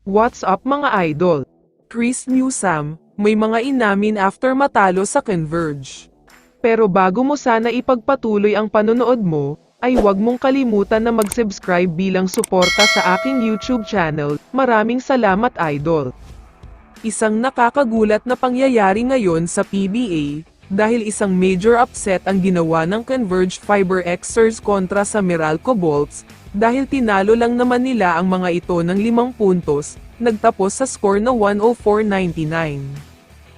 What's up mga idol? Chris Newsam, may mga inamin after matalo sa Converge. Pero bago mo sana ipagpatuloy ang panonood mo, ay huwag mong kalimutan na mag-subscribe bilang suporta sa aking YouTube channel. Maraming salamat idol. Isang nakakagulat na pangyayari ngayon sa PBA, dahil isang major upset ang ginawa ng Converge Fiber Xers kontra sa Meralco Bolts, dahil tinalo lang naman nila ang mga ito ng 5 puntos, nagtapos sa score na 104-99.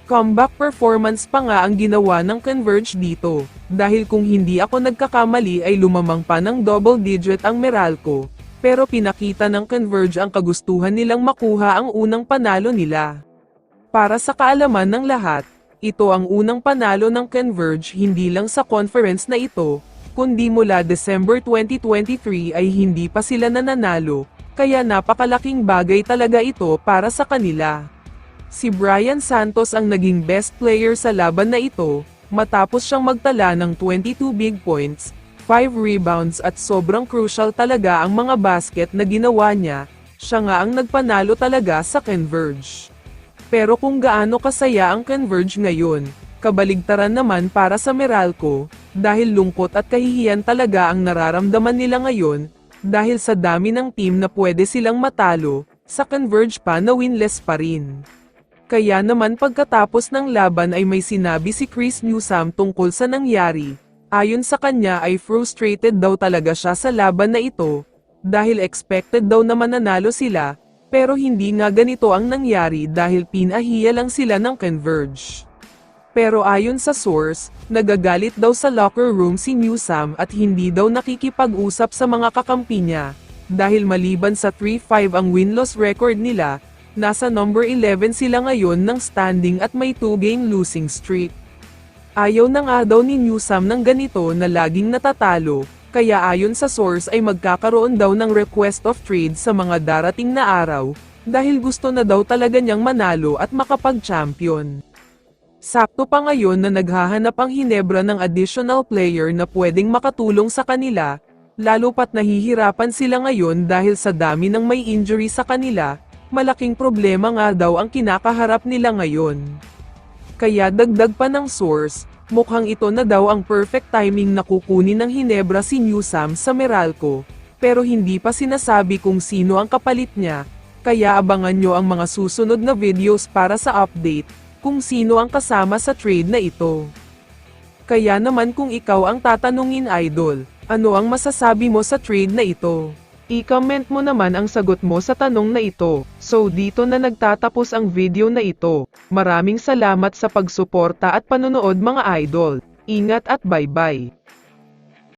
Comeback performance pa nga ang ginawa ng Converge dito, dahil kung hindi ako nagkakamali ay lumamang pa ng double digit ang Meralco, pero pinakita ng Converge ang kagustuhan nilang makuha ang unang panalo nila. Para sa kaalaman ng lahat, ito ang unang panalo ng Converge hindi lang sa conference na ito, kundi mula December 2023 ay hindi pa sila nananalo, kaya napakalaking bagay talaga ito para sa kanila. Si Brian Santos ang naging best player sa laban na ito, matapos siyang magtala ng 22 big points, 5 rebounds at sobrang crucial talaga ang mga basket na ginawa niya, siya nga ang nagpanalo talaga sa Converge. Pero kung gaano kasaya ang Converge ngayon, kabaligtaran naman para sa Meralco, dahil lungkot at kahihiyan talaga ang nararamdaman nila ngayon, dahil sa dami ng team na pwede silang matalo, sa Converge pa na winless pa rin. Kaya naman pagkatapos ng laban ay may sinabi si Chris Newsam tungkol sa nangyari. Ayon sa kanya ay frustrated daw talaga siya sa laban na ito, dahil expected daw na mananalo sila, pero hindi nga ganito ang nangyari dahil pinahiya lang sila ng Converge. Pero ayon sa source, nagagalit daw sa locker room si Newsam at hindi daw nakikipag-usap sa mga kakampi niya, dahil maliban sa 3-5 ang win-loss record nila, nasa number 11 sila ngayon ng standing at may 2-game losing streak. Ayaw na nga daw ni Newsam ng ganito na laging natatalo, kaya ayon sa source ay magkakaroon daw ng request of trade sa mga darating na araw, dahil gusto na daw talaga niyang manalo at makapag-champion. Sakto pa ngayon na naghahanap ang Hinebra ng additional player na pwedeng makatulong sa kanila, lalo pat nahihirapan sila ngayon dahil sa dami ng may injury sa kanila, malaking problema nga daw ang kinakaharap nila ngayon. Kaya dagdag pa ng source, mukhang ito na daw ang perfect timing na kukunin ng Hinebra si Newsam sa Meralco, pero hindi pa sinasabi kung sino ang kapalit niya, kaya abangan nyo ang mga susunod na videos para sa update, kung sino ang kasama sa trade na ito. Kaya naman kung ikaw ang tatanungin idol, ano ang masasabi mo sa trade na ito? I-comment mo naman ang sagot mo sa tanong na ito. So dito na nagtatapos ang video na ito. Maraming salamat sa pagsuporta at panonood mga idol. Ingat at bye-bye.